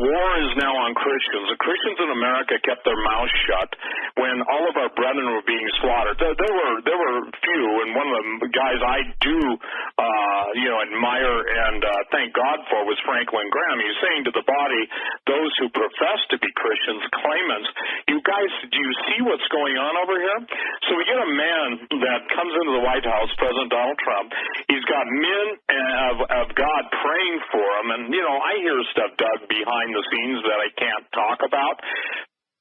war is now on Christians. The Christians in America kept their mouths shut when all of our brethren were being slaughtered. There were few, and one of the guys I do admire and thank God for was Franklin Graham. He's saying to the body, those who profess to be Christians, claimants, you guys, do you see what's going on over here? So we get a man that comes into the White House, President Donald Trump. He's got men of God praying for him, and I hear stuff, Doug, behind the scenes that I can't talk about.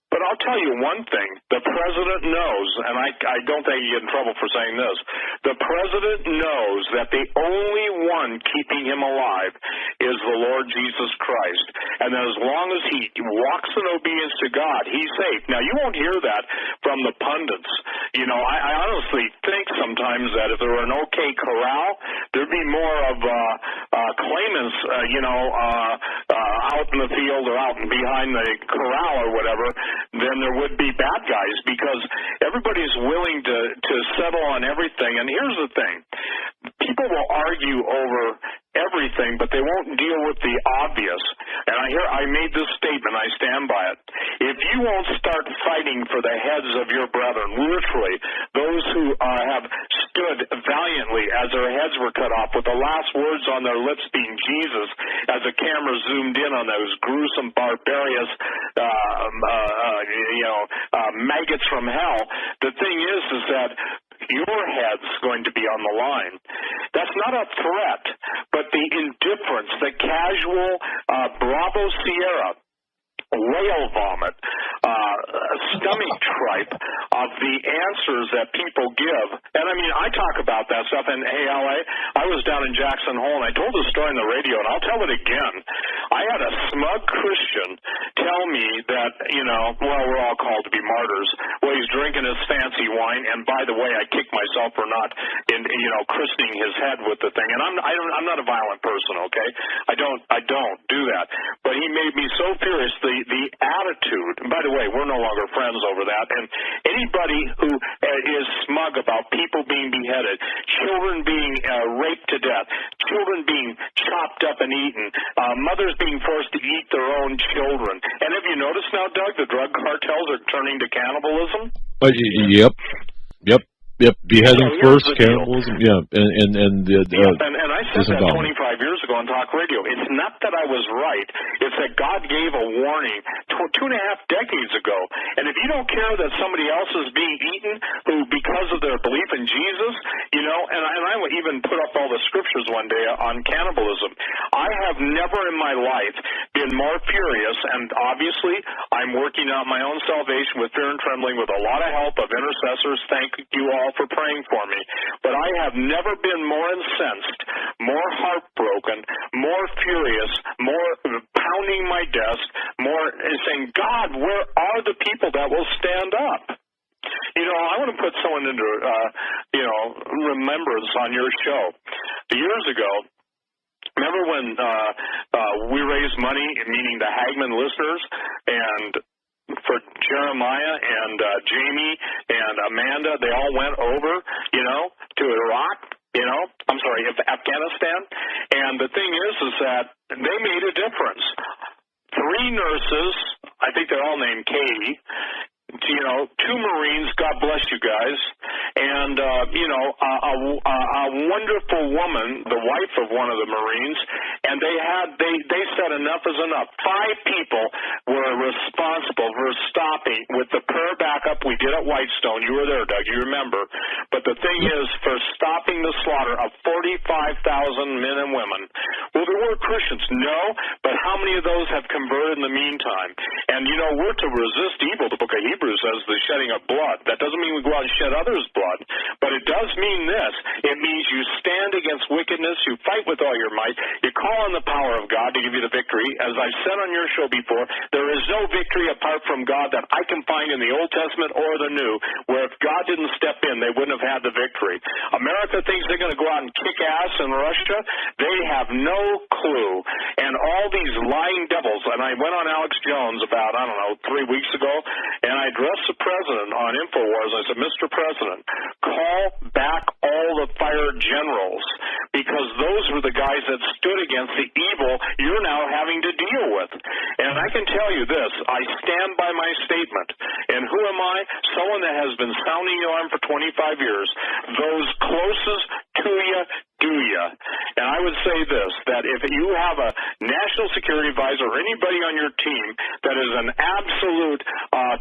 But I'll tell you one thing, the president knows, and I don't think he get in trouble for saying this, the president knows that the only one keeping him alive is the Lord Jesus Christ. And that as long as he walks in obedience to God, he's safe. Now, you won't hear that from the pundits. I honestly think sometimes that if there were an OK Corral, there'd be more of claimants, out in the field or out behind the corral or whatever, then there would be bad guys, because everybody's willing to settle on everything. And here's the thing. People will argue over everything, but they won't deal with the obvious. And I made this statement, I stand by it. If you won't start fighting for the heads of your brethren, literally, those who have stood valiantly as their heads were cut off, with the last words on their lips being Jesus, as the camera zoomed in on those gruesome, barbarous, maggots from hell, the thing is that your head's going to be on the line. That's not a threat, but the indifference, the casual Bravo Sierra whale vomit, stomach tripe of the answers that people give. And I talk about that stuff. And hey, I was down in Jackson Hole, and I told the story on the radio, and I'll tell it again. I had a smug Christian tell me that, we're all called to be martyrs. Well, he's drinking his fancy wine, and by the way, I kicked myself for not, christening his head with the thing. And I'm not a violent person, okay? I don't do that. But he made me so furious. The attitude, and by the way, we're no longer friends over that, and anybody who is smug about people being beheaded, children being raped to death, children being chopped up and eaten, mothers being forced to eat their own children. And have you noticed now, Doug, the drug cartels are turning to cannibalism? Yep. Beheading first, cannibalism. Yeah, and I said that 25 years ago on talk radio. It's not that I was right. It's that God gave a warning 2.5 decades ago. And if you don't care that somebody else is being eaten who, because of their belief in Jesus, and I would even put up all the scriptures one day on cannibalism. I have never in my life been more furious, and obviously I'm working out my own salvation with fear and trembling with a lot of help of intercessors. Thank you all for praying for me. But I have never been more incensed, more heartbroken, more furious, more pounding my desk, more saying, God, where are the people that will stand up? I want to put someone into, remembrance on your show. Years ago, remember when we raised money, meaning the Hagman listeners, and for Jeremiah and Jamie and Amanda, they all went over, to Iraq, Afghanistan. And the thing is that they made a difference. 3 nurses, I think they're all named Katie, 2 Marines, God bless you guys, and, a wonderful woman, the wife of one of the Marines, and they said enough is enough. 5 people were responsible for stopping with the prayer backup we did at Whitestone. You were there, Doug, you remember. But the thing is, for stopping the slaughter of 45,000 men and women. Well, there were Christians, no, but how many of those have converted in the meantime? And, we're to resist evil, the book of Hebrews says, the shedding of blood. That doesn't mean we go out and shed others' blood, but it does mean this. It means you stand against wickedness, you fight with all your might, you call on the power of God to give you the victory. As I've said on your show before, there is no victory apart from God that I can find in the Old Testament or the New, where if God didn't step in, they wouldn't have had the victory. America thinks they're going to go out and kick ass in Russia. They have no clue. And all these lying devils, and I went on Alex Jones about, 3 weeks ago, and I addressed the president on InfoWars. I said, Mr. President, call back all the fired generals, because those were the guys that stood against the evil you're now having to deal with. And I can tell you this, I stand by my statement. And who am I? Someone that has been sounding the alarm for 25 years. Those closest to you, do you? And I would say this, that if you have a national security advisor or anybody on your team that is an absolute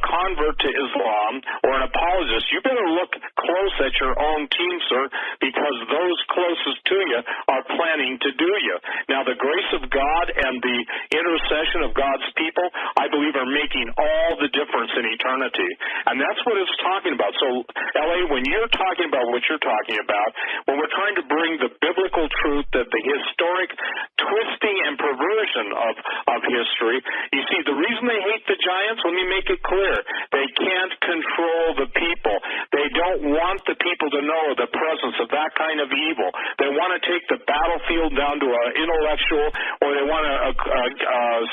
convert to Islam or an apologist, you better look close at your own team, sir, because those closest to you are planning to do you. Now, the grace of God and the intercession of God's people, I believe, are making all the difference in eternity. And that's what it's talking about. So, L.A., when you're talking about what you're talking about, when we're trying to bring the biblical truth that the historic twisting and perversion of history, you see, the reason they hate the giants, let me make it clear, they can't control the people. They don't want the people to know the presence of that kind of evil. They want to take the battlefield down to an intellectual, or they want to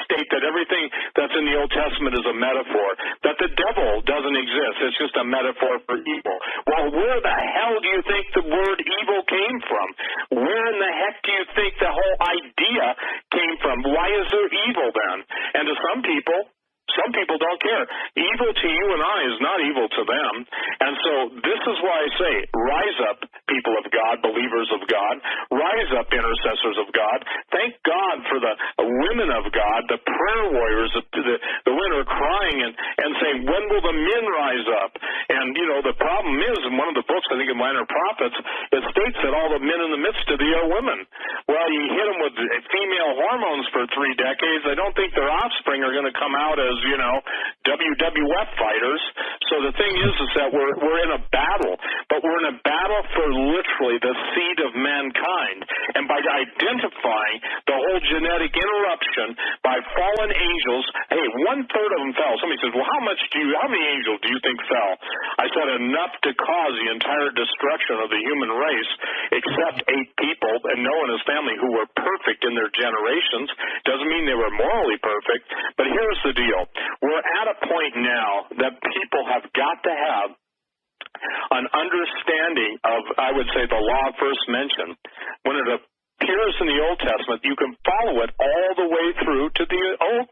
state that everything that's in the Old Testament is a metaphor, that the devil doesn't exist. It's just a metaphor for evil. Well, where the hell do you think the word evil came from? Where in the heck do you think the whole idea came from? Why is there evil then? And to some people don't care. Evil to you and I is not evil to them. And so this is why I say, rise up, people of God, believers of God. Rise up, intercessors of God. Thank God for the women of God, the prayer warriors, the women are crying and saying, when will the men rise up? And, you know, the problem is, in one of the books, I think in Minor Prophets, it states that all the men in the midst of thee are women. Well, you hit them with female hormones for 3 decades. I don't think their offspring are going to come out as, you know, WWF fighters. So the thing is that we're in a battle, but we're in a battle for literally the seed of mankind. And by identifying the whole genetic interruption by fallen angels, hey, 1/3 of them fell. Somebody says, well, how many angels do you think fell? I said enough to cause the entire destruction of the human race, except 8 people, and Noah and his family, who were perfect in their generations. Doesn't mean they were morally perfect, but here's the deal. We're at a point now that people have got to have an understanding of, I would say, the law of first mention. When it appears in the Old Testament, you can follow it all the way through to the Old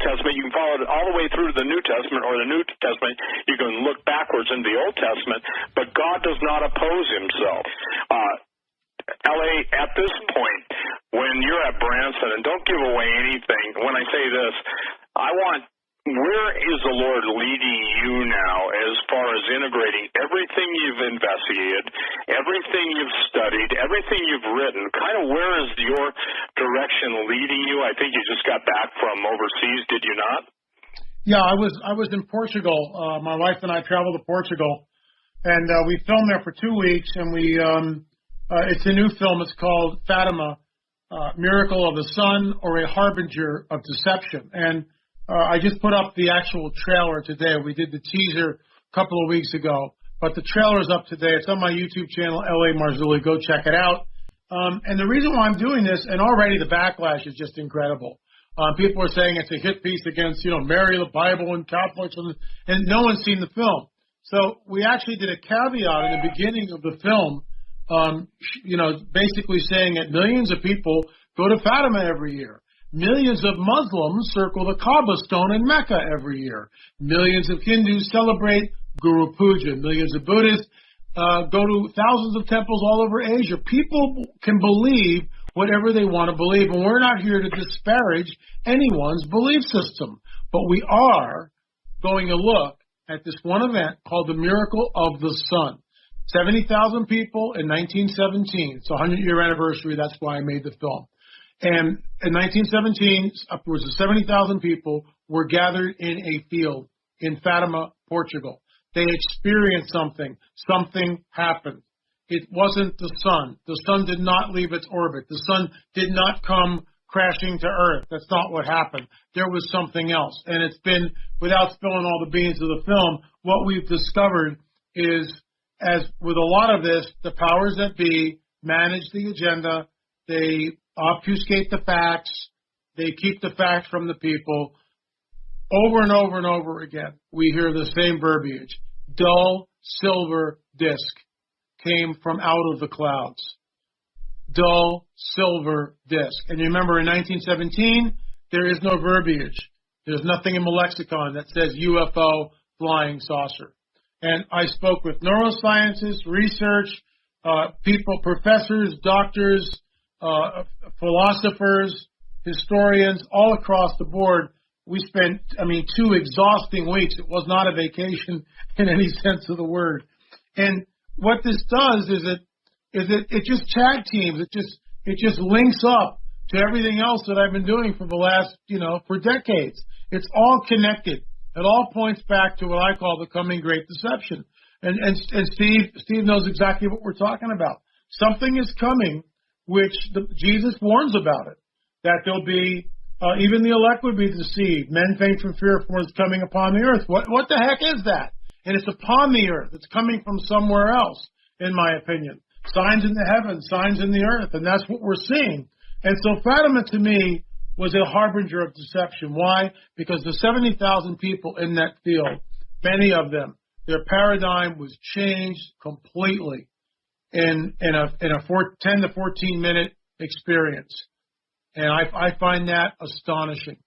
Testament, you can follow it all the way through to the New Testament, or the New Testament, you can look backwards into the Old Testament, but God does not oppose himself. L.A., at this point, when you're at Branson, and don't give away anything, when I say this, where is the Lord leading you now as far as integrating everything you've investigated, everything you've studied, everything you've written? Kind of where is your direction leading you? I think you just got back from overseas, did you not? Yeah, I was in Portugal. My wife and I traveled to Portugal, and we filmed there for 2 weeks, and it's a new film. It's called Fatima, Miracle of the Sun, or a Harbinger of Deception. And I just put up the actual trailer today. We did the teaser a couple of weeks ago, but the trailer is up today. It's on my YouTube channel, L.A. Marzulli. Go check it out. And the reason why I'm doing this, and already the backlash is just incredible. People are saying it's a hit piece against, Mary, the Bible, and Catholics, and no one's seen the film. So we actually did a caveat in the beginning of the film, basically saying that millions of people go to Fatima every year. Millions of Muslims circle the Kaaba stone in Mecca every year. Millions of Hindus celebrate Guru Puja. Millions of Buddhists go to thousands of temples all over Asia. People can believe whatever they want to believe, and we're not here to disparage anyone's belief system. But we are going to look at this one event called the Miracle of the Sun. 70,000 people in 1917. It's a 100-year anniversary. That's why I made the film. And in 1917, upwards of 70,000 people were gathered in a field in Fatima, Portugal. They experienced something. Something happened. It wasn't the sun. The sun did not leave its orbit. The sun did not come crashing to Earth. That's not what happened. There was something else. And it's been, without spilling all the beans of the film, what we've discovered is, as with a lot of this, the powers that be manage the agenda. They obfuscate the facts. They keep the facts from the people. Over and over and over again, we hear the same verbiage. Dull silver disk came from out of the clouds. Dull silver disk. And you remember in 1917, there is no verbiage. There's nothing in my lexicon that says UFO flying saucer. And I spoke with neuroscientists, research, people, professors, doctors, philosophers, historians, all across the board. We spent, 2 exhausting weeks. It was not a vacation in any sense of the word. And what this does is it just tag teams. It just links up to everything else that I've been doing for the last, for decades. It's all connected. It all points back to what I call the coming great deception. And Steve knows exactly what we're talking about. Something is coming, which Jesus warns about it, that there'll be, even the elect would be deceived. Men faint from fear for what is coming upon the earth. What the heck is that? And it's upon the earth. It's coming from somewhere else, in my opinion. Signs in the heavens, signs in the earth, and that's what we're seeing. And so Fatima, to me, was a harbinger of deception. Why? Because the 70,000 people in that field, many of them, their paradigm was changed completely in a 10 to 14 minute experience. And I find that astonishing.